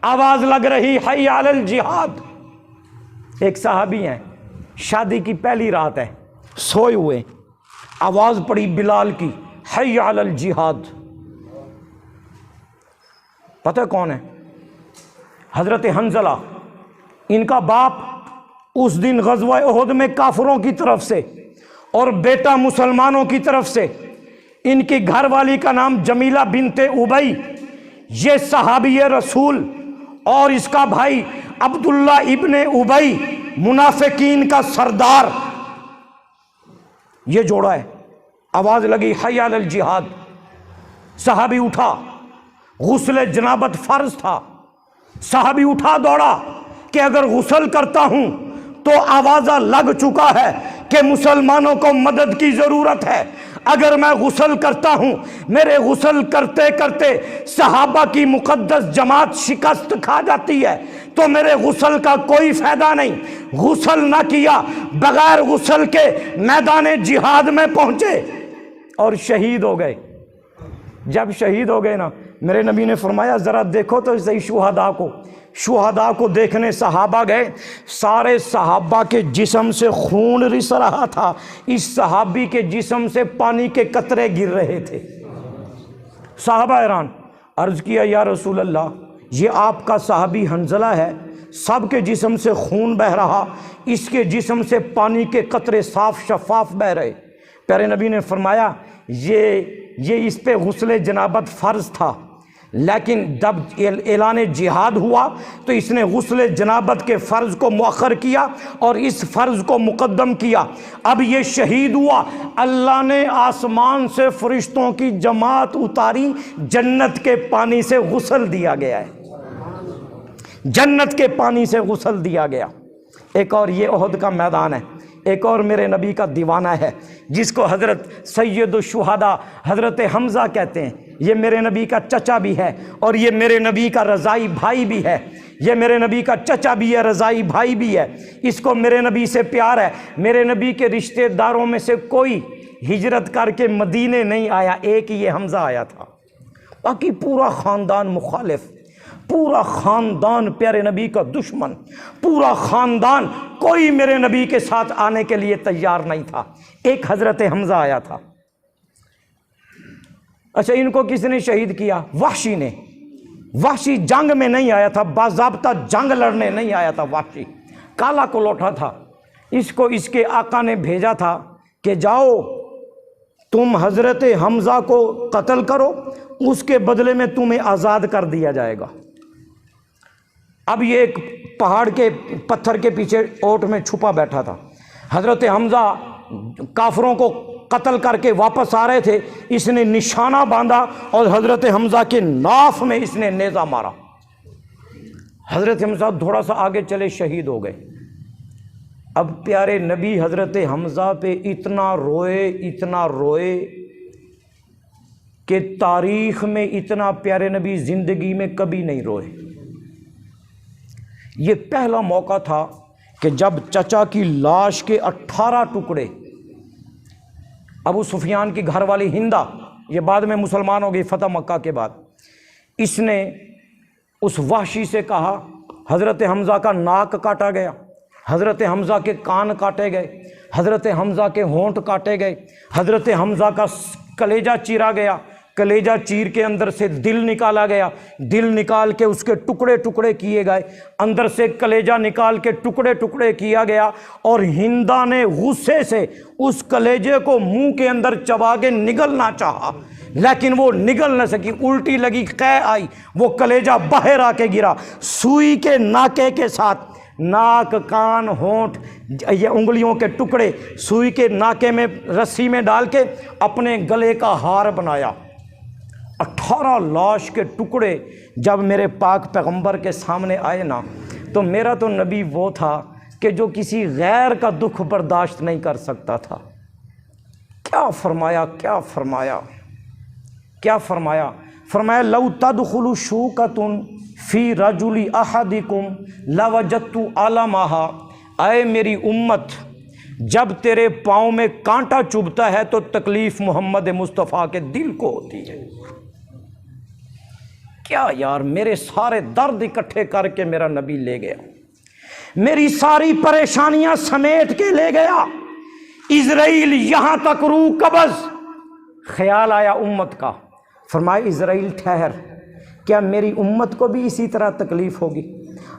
آواز لگ رہی حی علی الجہاد۔ ایک صحابی ہیں، شادی کی پہلی رات ہے، سوئے ہوئے، آواز پڑی بلال کی، حی علی الجہاد۔ پتہ کون ہے؟ حضرت حنظلہ، ان کا باپ اس دن غزوہ احد میں کافروں کی طرف سے اور بیٹا مسلمانوں کی طرف سے، ان کی گھر والی کا نام جمیلہ بنت ابی، یہ صحابی رسول، اور اس کا بھائی عبداللہ ابن ابی منافقین کا سردار، یہ جوڑا ہے۔ آواز لگی حی علی الجہاد، صحابی اٹھا، غسل جنابت فرض تھا، صحابی اٹھا دوڑا کہ اگر غسل کرتا ہوں تو آوازہ لگ چکا ہے کہ مسلمانوں کو مدد کی ضرورت ہے، اگر میں غسل کرتا ہوں، میرے غسل کرتے کرتے صحابہ کی مقدس جماعت شکست کھا جاتی ہے تو میرے غسل کا کوئی فائدہ نہیں۔ غسل نہ کیا، بغیر غسل کے میدان جہاد میں پہنچے اور شہید ہو گئے۔ جب شہید ہو گئے نا، میرے نبی نے فرمایا ذرا دیکھو تو صحیح شہداء کو دیکھنے صحابہ گئے، سارے صحابہ کے جسم سے خون رس رہا تھا، اس صحابی کے جسم سے پانی کے قطرے گر رہے تھے۔ صحابہ حیران، عرض کیا یا رسول اللہ، یہ آپ کا صحابی حنظلہ ہے، سب کے جسم سے خون بہ رہا، اس کے جسم سے پانی کے قطرے صاف شفاف بہ رہے۔ پیارے نبی نے فرمایا یہ اس پہ غسل جنابت فرض تھا، لیکن جب اعلان جہاد ہوا تو اس نے غسل جنابت کے فرض کو مؤخر کیا اور اس فرض کو مقدم کیا۔ اب یہ شہید ہوا، اللہ نے آسمان سے فرشتوں کی جماعت اتاری، جنت کے پانی سے غسل دیا گیا ہے، جنت کے پانی سے غسل دیا گیا۔ ایک اور یہ احد کا میدان ہے، ایک اور میرے نبی کا دیوانہ ہے جس کو حضرت سید الشہداء حضرت حمزہ کہتے ہیں، یہ میرے نبی کا چچا بھی ہے اور یہ میرے نبی کا رضائی بھائی بھی ہے، یہ میرے نبی کا چچا بھی ہے، رضائی بھائی بھی ہے، اس کو میرے نبی سے پیار ہے۔ میرے نبی کے رشتہ داروں میں سے کوئی ہجرت کر کے مدینے نہیں آیا، ایک ہی یہ حمزہ آیا تھا، باقی پورا خاندان مخالف، پورا خاندان پیارے نبی کا دشمن، پورا خاندان کوئی میرے نبی کے ساتھ آنے کے لیے تیار نہیں تھا، ایک حضرت حمزہ آیا تھا۔ اچھا، ان کو کس نے شہید کیا؟ وحشی نے۔ وحشی جنگ میں نہیں آیا تھا، باضابطہ جنگ لڑنے نہیں آیا تھا، وحشی کالا کلوٹا تھا، اس کو اس کے آقا نے بھیجا تھا کہ جاؤ تم حضرت حمزہ کو قتل کرو، اس کے بدلے میں تمہیں آزاد کر دیا جائے گا۔ اب یہ ایک پہاڑ کے پتھر کے پیچھے اوٹ میں چھپا بیٹھا تھا، حضرت حمزہ کافروں کو قتل کر کے واپس آ رہے تھے، اس نے نشانہ باندھا اور حضرت حمزہ کے ناف میں اس نے نیزہ مارا، حضرت حمزہ تھوڑا سا آگے چلے، شہید ہو گئے۔ اب پیارے نبی حضرت حمزہ پہ اتنا روئے کہ تاریخ میں اتنا پیارے نبی زندگی میں کبھی نہیں روئے۔ یہ پہلا موقع تھا کہ جب چچا کی لاش کے 18 ٹکڑے، ابو سفیان کی گھر والی ہندہ، یہ بعد میں مسلمان ہو گئی فتح مکہ کے بعد، اس نے اس وحشی سے کہا حضرت حمزہ کا ناک کاٹا گیا، حضرت حمزہ کے کان کاٹے گئے، حضرت حمزہ کے ہونٹ کاٹے گئے، حضرت حمزہ کا کلیجہ چیرا گیا، کلیجہ چیر کے اندر سے دل نکالا گیا، دل نکال کے اس کے ٹکڑے ٹکڑے کیے گئے، اندر سے کلیجہ نکال کے ٹکڑے ٹکڑے کیا گیا، اور ہندہ نے غصے سے اس کلیجے کو منہ کے اندر چبا کے نگلنا چاہا، لیکن وہ نگل نہ سکی، الٹی لگی، قے آئی، وہ کلیجہ باہر آ کے گرا، سوئی کے ناکے کے ساتھ، ناک، کان، ہونٹ، یہ انگلیوں کے ٹکڑے سوئی کے ناکے میں رسی میں ڈال کے اپنے گلے کا ہار بنایا۔ 18 لاش کے ٹکڑے جب میرے پاک پیغمبر کے سامنے آئے نا، تو میرا تو نبی وہ تھا کہ جو کسی غیر کا دکھ برداشت نہیں کر سکتا تھا۔ کیا فرمایا، کیا فرمایا، کیا فرمایا، فرمایا لو تدخل شوکۃ فی رجل احدکم لوجدت علمها، اے میری امت، جب تیرے پاؤں میں کانٹا چبھتا ہے تو تکلیف محمد مصطفیٰ کے دل کو ہوتی ہے۔ کیا یار، میرے سارے درد اکٹھے کر کے میرا نبی لے گیا، میری ساری پریشانیاں سمیٹ کے لے گیا، اسرائیل یہاں تک روح قبض۔ خیال آیا امت کا، فرمایا اسرائیل ٹھہر، کیا میری امت کو بھی اسی طرح تکلیف ہوگی؟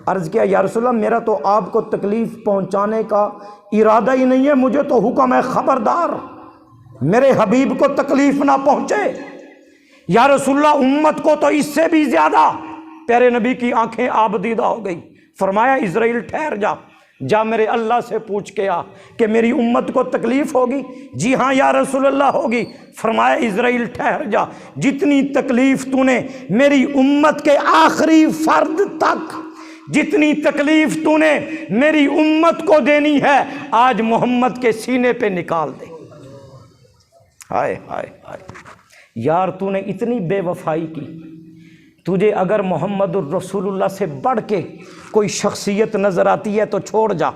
عرض کیا یا رسول اللہ میرا تو آپ کو تکلیف پہنچانے کا ارادہ ہی نہیں ہے، مجھے تو حکم ہے خبردار میرے حبیب کو تکلیف نہ پہنچے۔ یا رسول اللہ امت کو تو اس سے بھی زیادہ۔ پیارے نبی کی آنکھیں آب دیدہ ہو گئی، فرمایا اسرائیل ٹھہر جا، جا میرے اللہ سے پوچھ کے آ کہ میری امت کو تکلیف ہوگی؟ جی ہاں یا رسول اللہ ہوگی۔ فرمایا اسرائیل ٹھہر جا، جتنی تکلیف تو نے میری امت کے آخری فرد تک، جتنی تکلیف تو نے میری امت کو دینی ہے، آج محمد کے سینے پہ نکال دے۔ ہائے ہائے ہائے یار، تو نے اتنی بے وفائی کی، تجھے اگر محمد الرسول اللہ سے بڑھ کے کوئی شخصیت نظر آتی ہے تو چھوڑ جا،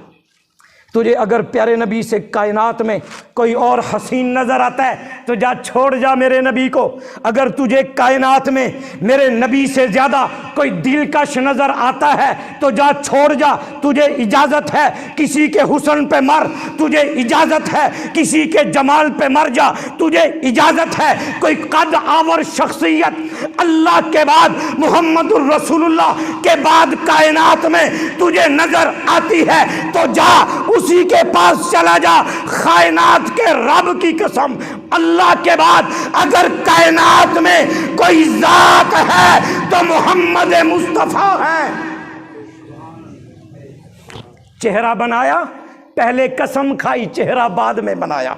تجھے اگر پیارے نبی سے کائنات میں کوئی اور حسین نظر آتا ہے تو جا چھوڑ جا میرے نبی کو، اگر تجھے کائنات میں میرے نبی سے زیادہ کوئی دلکش نظر آتا ہے تو جا چھوڑ جا، تجھے اجازت ہے کسی کے حسن پہ مر، تجھے اجازت ہے کسی کے جمال پہ مر جا، تجھے اجازت ہے کوئی قد آور شخصیت اللہ کے بعد محمد الرسول اللہ کے بعد کائنات میں تجھے نظر آتی ہے تو جا اسی کے پاس چلا جا۔ کائنات کے رب کی قسم، اللہ کے بعد اگر کائنات میں کوئی ذات ہے تو محمد مصطفیٰ ہے۔ چہرہ بنایا، پہلے قسم کھائی، چہرہ بعد میں بنایا۔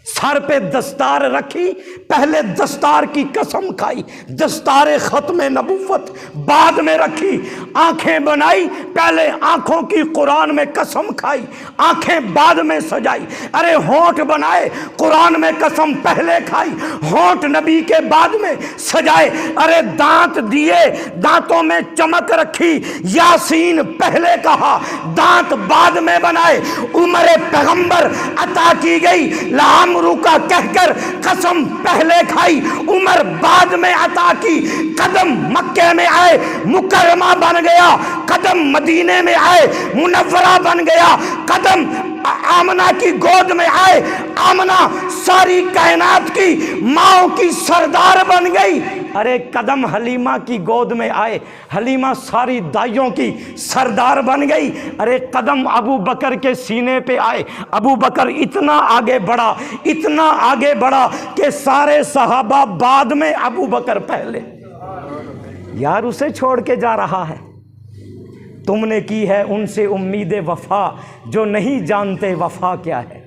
سر پہ دستار رکھی، پہلے دستار کی قسم کھائی، دستار ختم نبوت بعد میں رکھی۔ آنکھیں بنائی، پہلے آنکھوں کی قرآن میں قسم کھائی، آنکھیں بعد میں سجائی۔ ارے ہونٹ بنائے، قرآن میں قسم پہلے کھائی، ہونٹ نبی کے بعد میں سجائے۔ ارے دانت دیے، دانتوں میں چمک رکھی، یاسین پہلے کہا، دانت بعد میں بنائے۔ عمر پیغمبر عطا کی گئی، لعمرک کا کہہ کر قسم پہلے کھائی، عمر بعد میں عطا کی۔ قدم مکے میں آئے مکرمہ بن گیا، قدم مدینے میں آئے منورہ بن گیا، قدم آمنہ کی گود میں آئے آمنہ ساری کائنات کی ماں کی سردار بن گئی۔ ارے قدم حلیمہ کی گود میں آئے، حلیمہ ساری دائیوں کی سردار بن گئی۔ ارے قدم ابو بکر کے سینے پہ آئے، ابو بکر اتنا آگے بڑھا، اتنا آگے بڑھا کہ سارے صحابہ بعد میں، ابو بکر پہلے۔ یار اسے چھوڑ کے جا رہا ہے۔ تم نے کی ہے ان سے امید وفا، جو نہیں جانتے وفا کیا ہے۔